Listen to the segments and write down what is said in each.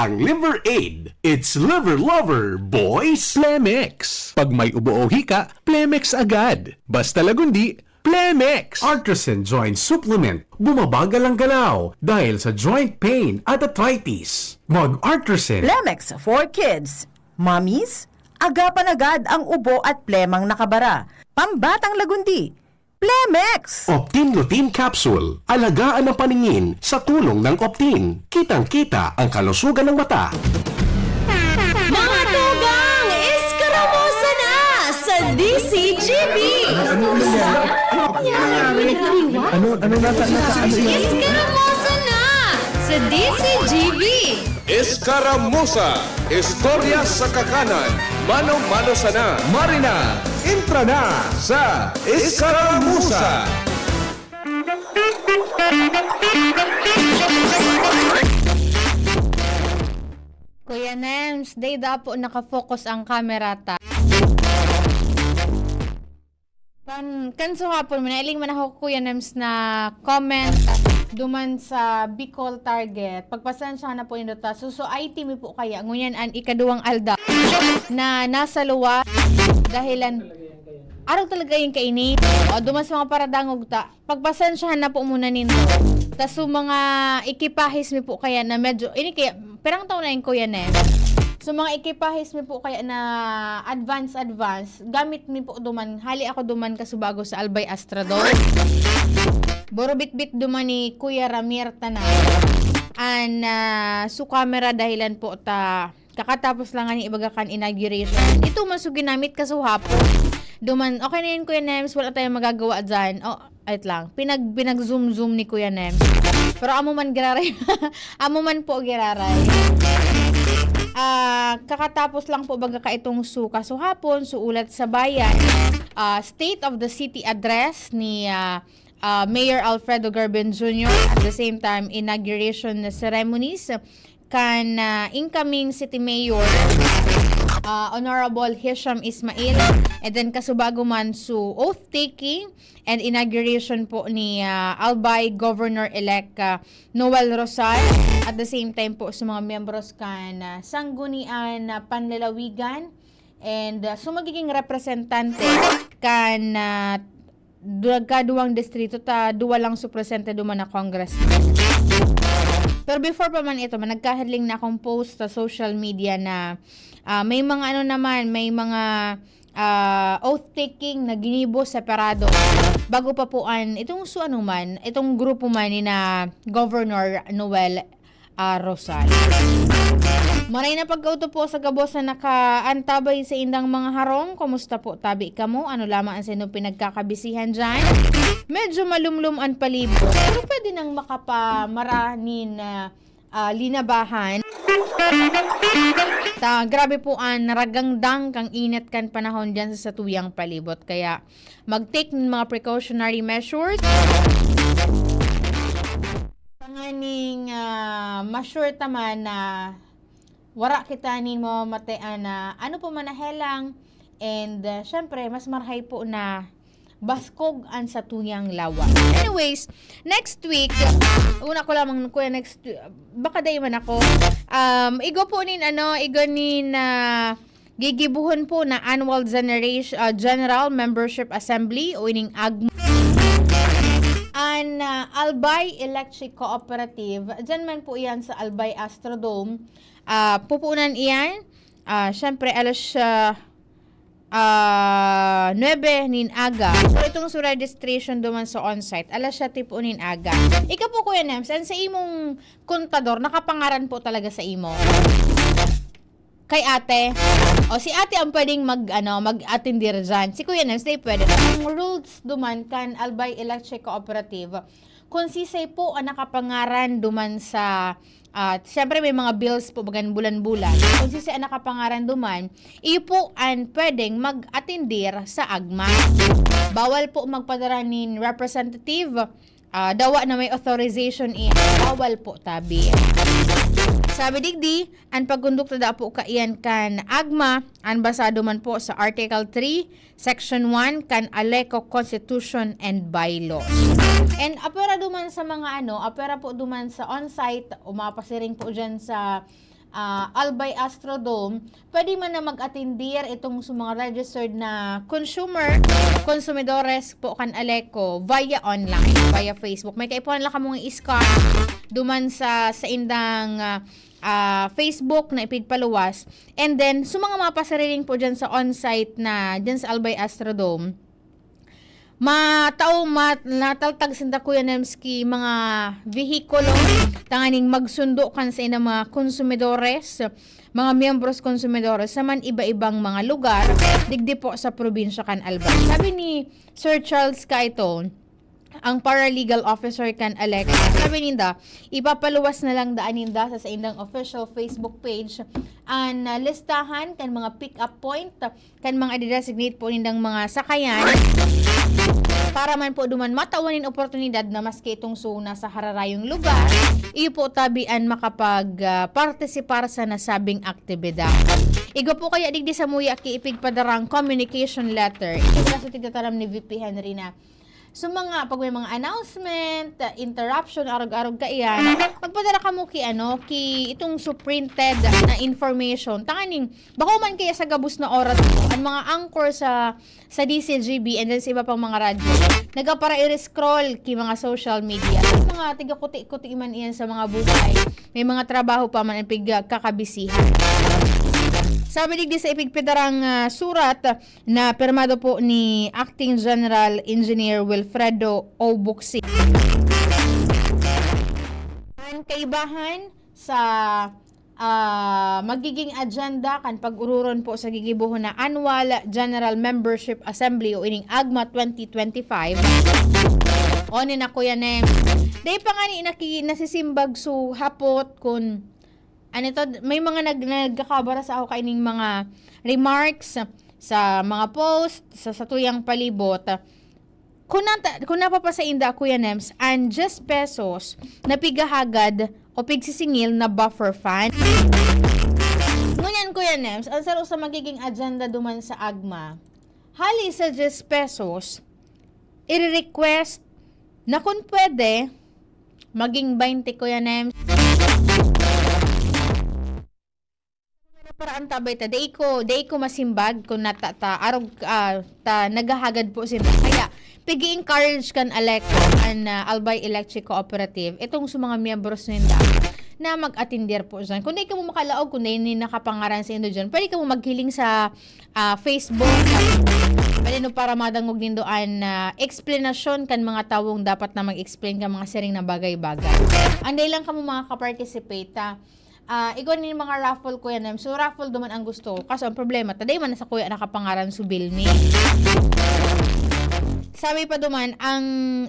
ang Liver Aid. It's liver lover, boys! Plemex. Pag may ubo o hika, Plemex agad. Basta lagundi, Plemex. Artisan Joint Supplement. Bumabagal ang galaw dahil sa joint pain at arthritis. Mag-Artisan. Plemex for kids. Mommies, agapan agad ang ubo at plemang nakabara. Pambatang lagundi. Plemex! Optin Lutein Capsule. Alagaan ang paningin sa tulong ng Optin. Kitang-kita ang kalusugan ng mata. Mga tugang, iskaramusa na sa DCGB! Iskaramusa na sa DCGB! Escaramuza, istorya sa kakanan, mano-mano sana. Marina, Intra na sa Escaramuza. Kuya Nems, day dapo nakafocus ang kamera ta. Kanso hapon, manailing man ako Kuya Nems na comment duman sa Bicol Target. Pagpasensya na po yun ta. So IT mi po kaya. Ngunyan ang ikaduwang alda na nasa luwa dahilan araw talaga yung kaini. O duman sa mga paradangog ta. Pagpasensyahan na po muna nito. Tas so mga ikipahis mi po kaya na medyo ini kaya perang taon na yung Kuya Nems. So mga ikipahis mi po kaya na advance gamit mi po duman hali ako duman kasubago sa Albay Astrador. Boro bit duman ni Kuya Ramir tanan. An su camera dahilan po ta kakatapos lang ni ibagakan inauguration. Ito man su ginamit kasuhapon. Duman okay na yun Kuya Nems, wala tayong magagawa dyan. Oh, ayot lang. Pinag-zoom ni Kuya Nems. Pero amo man giraray. Amo man po giraray. Kakatapos lang po baga ka itong suka. So hapon, suulat sa bayan. State of the City address ni Mayor Alfredo Garben Jr. At the same time, inauguration ceremonies kan incoming City Mayor Honorable Hisham Ismail, and then kasubago man su oath-taking and inauguration po ni Albay Governor-elect Noel Rosal. At the same time po sa mga membros kan sanggunian panlalawigan and magiging representante kan kaduwang distrito ta duwa lang su presente duman na Congress. Pero before pa man ito, nagkahadling na akong post sa social media na may mga may mga oath-taking na ginibo separado bago pa po itong itong grupo man ni na Governor Noel Rosal. Maray na pagkauto po sa gabos na nakaantabay sa indang mga harong. Kumusta po tabi ka mo? Ano lamang ang sinong pinagkakabisihan dyan? Medyo malumlum ang palibot. Pero pwede nang makapamaranin na linabahan. Grabe po naragangdang kang init kan panahon dyan sa tuyang palibot. Kaya mag-take ng mga precautionary measures. Panganing ma-sure taman na wara kita nin mo matean na ano po manahelang and syempre mas marhay po na baskog ang sa tuyang lawa. Anyways, next week una ko lamang kuya next baka day man ako igo po nin gigibuhon po na annual general membership assembly o ining AGMA an Albay Electric Cooperative. Diyan man po iyan sa Albay Astrodome. Pupunan iyan. Syempre, alas 9 nin aga. So, itong sa registration duman sa on-site. Alas 7 po nin aga. Ika po Kuya Nems, sa imong kontador, nakapangaran po talaga sa imo. Kay ate. O si ate ang pwedeng mag-attendir dyan. Si Kuya Nems, pwede. Ang rules duman kan Albay Electric Cooperative. Kung sisay po ang nakapangaran duman sa siyempre may mga bills po bagan bulan-bulan. Kung sisay ang nakapangaran duman, iyo po ang pwedeng mag-attendir sa AGMA. Bawal po magpadara nin representative. Dawa na may authorization bawal po tabi. Sabi digdi, ang pagkondukta da po kaiyan kan AGMA, ang basado man po sa Article 3, Section 1, kan ALECO Constitution and Bylaws. And apera duman sa mga apera po duman sa on-site, umapasiring po dyan sa Albay Astrodome, pwede man na mag-atindir itong sa mga registered na consumidores po kan Aleco via online, via Facebook. May kaipuan lang kamong i-scan duman sa indang Facebook na ipigpaluwas. And then, sa mga mapasariling po dyan sa on-site na dyan sa Albay Astrodome, nataltag sinta Kuya Nemski mga vehikulo tanganing magsundo kan sa inang mga konsumidores, mga miyembros konsumidores sa man iba-ibang mga lugar digdi po sa probinsya kan Albay. Sabi ni Sir Charles Kaito, ang paralegal officer kan Aleco, sabi ninda, ipapaluwas na lang daan ninda sa indang official Facebook page ang listahan kan mga pick-up point, kan mga designate po nindang mga sakayan para man po duman matawanin oportunidad na maski itong suna sa hararayong lugar, iyo po tabian makapag-participar sa nasabing aktibidad. Igo po kaya digdi sa muya ki ipigpadarang communication letter. Ito sa tigataram ni VP Henry na so mga pag may mga announcement, interruption, arog-arog ka iyan, magpadala ka mo ki itong suprinted na information. Tanganing, bako man kaya sa gabus na oras mo, ang mga anchor sa DCGB and then sa iba pang mga radyo, nagapara i-scroll ki mga social media. Mga tiga-kuti-kuti man iyan sa mga buhay. May mga trabaho pa man ang kakabisihan. Sabi digdi sa ipigpedarang surat na pirmado po ni Acting General Engineer Wilfredo O. Buksi. Ang kaibahan sa magiging agenda kan pag-ururon po sa gigibuhon na Annual General Membership Assembly o ining AGMA 2025. O ni na Kuya Nem. Day pa nga ni nasisimbag su hapot kun may mga nagkakabara sa ako kaining mga remarks sa mga post sa tuyang palibot. Kung napapasa inda Kuya Nems, ang 10 pesos na pigahagad o pigsisingil na buffer fund. Ngunyan Kuya Nems, ang saro sa magiging agenda duman sa AGMA, hali sa 10 pesos, i-request na kung pwede, maging 20 Kuya Nems. Paraan tabay ta day ko masimbag kung arog nagahagad po sila. Kaya pigi-encourage kan Aleco an Albay Electric Cooperative itong sa mga miyembros ninda na mag-attendir po dyan. Kung di ka mo makalaog, kung di nakapangaran sa indo dyan, pwede ka mo maghiling sa Facebook. Pwede no para madangog nindoan explanation kan mga tawong dapat na mag-explain ka mga sering na bagay-bagay. Anday lang ka mo mga ka-participate ikaw ni mga raffle Kuya Nem. So raffle duman ang gusto. Kaso ang problema, taday man sa kuya nakapangaran su Bilmi. Sabi pa duman, ang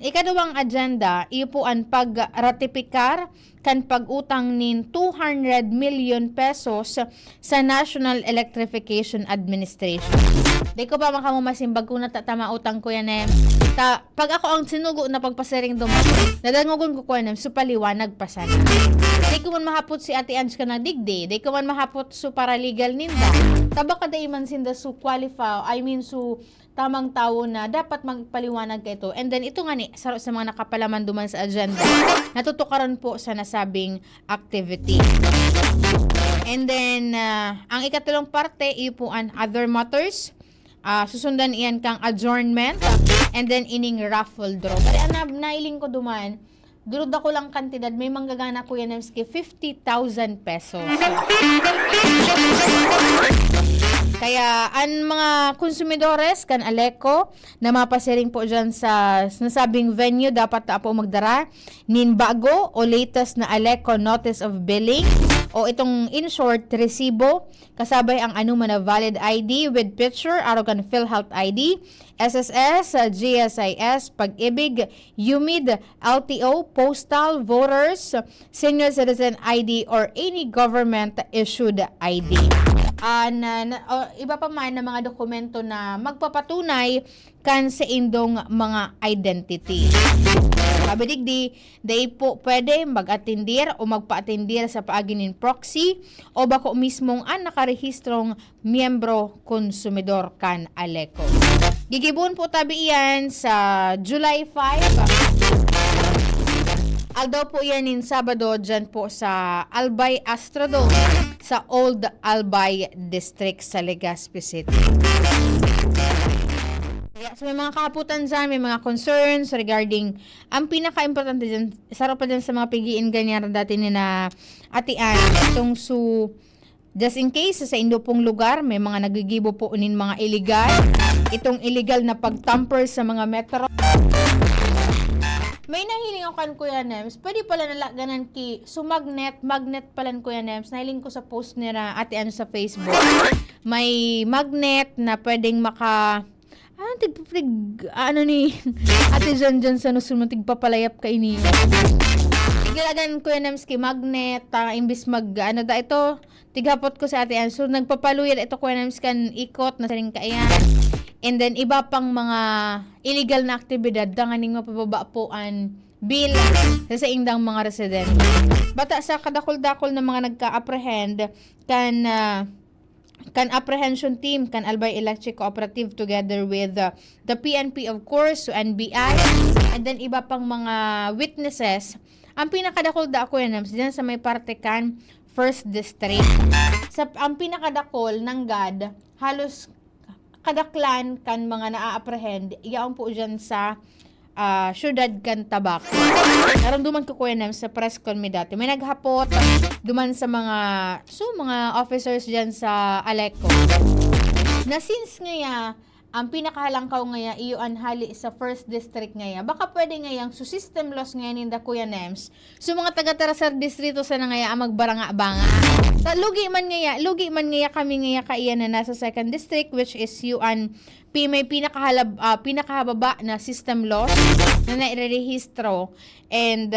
ikaduwang agenda, iyo po ang pag-ratipikar kan pag-utang nin 200 million pesos sa National Electrification Administration. Di ko pa makamu masimbag kung natatama utang Kuya Nem. Pag ako ang sinugo na pagpasaring duman, nadangugon ko Kuya Nem, so paliwanag pa sana. Di ko man mahapot si Ate Ange ka na digdi. Di ko man mahapot su paralegal ninda. Tabak ka day man sinda su qualify, su tamang tao na dapat magpaliwanag ka ito. And then ito nga ni, sa mga nakapalaman duman sa agenda, natutukaran po sa nasabing activity. And then, ang ikatulong parte, iyo po ang other matters. Susundan iyan kang adjournment. And then, ining raffle draw. Kaya nailing ko duman, durod ako lang kantidad, may manggagana Kuya Nemski, 50,000 pesos. Kaya, ang mga konsumidores, kan Aleco, na mapasiring po dyan sa nasabing venue, dapat na po magdara, nin bago o latest na Aleco Notice of Billing, o itong in short, resibo, kasabay ang anuman na valid ID with picture, arogan PhilHealth ID, SSS, GSIS, Pag-ibig, UMID, LTO, Postal, Voters, Senior Citizen ID, or any government-issued ID. Iba pa man na mga dokumento na magpapatunay kan sa indong mga identity. Sabi digdi, day po pwede mag-attendir o magpa-attendir sa paaginin proxy o bako mismong ang nakarehistrong miyembro konsumidor kan Aleco. Gigibon po tabi iyan sa July 5. Aldaw po yan in Sabado dyan po sa Albay Astrodome. sa Old Albay District sa Legazpi City. Kaya so may mga kaputan dyan, may mga concerns regarding, ang pinaka-importante dyan, sarap pa dyan sa mga pigiin ganyan dati ni na atian, itong just in case sa indo pong lugar, may mga nagigibo po unin mga illegal, itong illegal na pag-tamper sa mga metro. May nahiling ako kan Kuya Nems, pwede pala nalaganan ki, magnet pala ni Kuya Nems, nahiling ko sa post nila atian sa Facebook. May magnet na pwedeng Ate Jan sa nusunod tigpapalayap ka ini. Igalagan ko yan namski magnet, imbis ito, tighapot ko sa ate yan. So nagpapaluyad ito ko yan namskan ikot na saring kaayan. And then iba pang mga illegal na aktibidad, danganing mapababa po an bill sa indang mga resident. Bata sa kadakol-dakol na mga nagka-apprehend, kan apprehension team, kan Albay Electric Cooperative together with the PNP of course, so NBI, and then iba pang mga witnesses. Ang pinakadakol ko yan, dyan sa may parte kan First District. Ang pinakadakol ng GAD, halos kadaklan kan mga na-apprehend, iyaon po dyan sa syudad kan Tabak. Naramduman ko kuya sa press con mi dati. May naghapot duman sa mga officers dyan sa Aleco. Na since ngaya, ang pinakahalangkaw ngaya, iyo hali sa First District ngaya, baka pwede ngayang su system loss ngayon ninda Kuya Nems. So mga taga-Tarasar Distrito sa ngaya ang magbaranga-banga. Sa lugi man ngaya kami ngaya kaiyan na nasa Second District, which is yuan may pinakahababa na system loss na nairehistro. And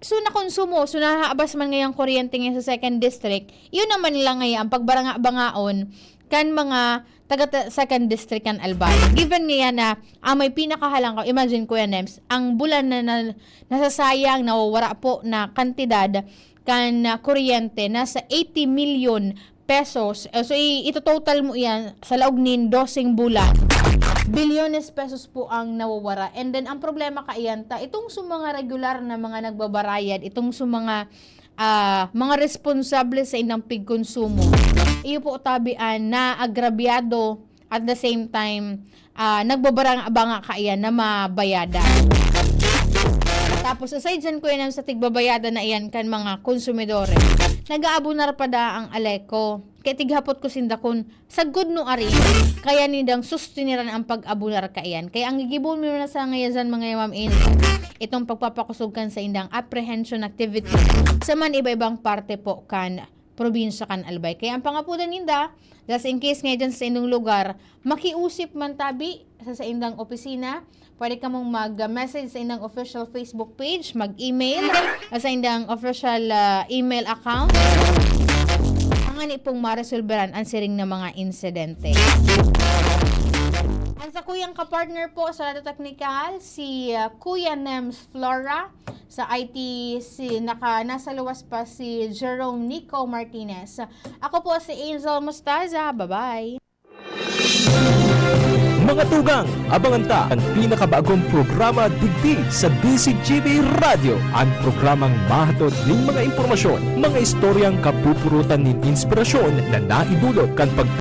so nakonsumo, so nahaabas man ngayang kuryente ngayon sa Second District, yun naman nila ngayon ang pagbaranga-bangaon kan mga taga Second District kan Albay. Given ngayon na may pinakahalangkaw, imagine Kuya Nems, ang bulan na nasasayang, nawawara po na kantidad kan kuryente nasa 80 million pesos. So ito total mo yan sa laog nin 12 bulan. Bilyones pesos po ang nawawara. And then ang problema kaiyanta, itong mga regular na mga nagbabarayad, itong mga responsable sa inang pigkonsumo, iyo po tabian na agrabyado at the same time nagbabarang-abanga kaiyan na mabayada. Tapos aside dyan ko yan sa tigbabayada na iyan kan mga konsumidore, nag-aabunar pa da ang Aleco. Kaya tighapot ko sinda kun sa good no ari, kaya nidang sustiniran ang pag-abunar kaiyan. Kaya ang gigibon mo na sa ngayon mga ma'am itong pagpapakusugkan sa indang apprehension activity sa man iba-ibang parte po kan probinsya kan Albay. Kaya ang pangapunan ninda, just in case ngayon sa indong lugar, makiusip man tabi sa indang opisina, pwede ka mong mag-message sa indang official Facebook page, mag-email sa indang official email account. Ang ani pong maresolveran ang siring na mga insidente. Ang sa kuyang kapartner po sa Lado Technical, si Kuya Nems Flora. Sa IT, nasa luwas pa si Jerome Nico Martinez. Ako po si Angel Mustaza. Bye-bye! Mga tugang, abangan ta ang pinakabagong programa digdi sa DCGB Radio. Ang programang mahatod ng mga impormasyon, mga istoryang kapupurutan ng inspirasyon na naidulot kan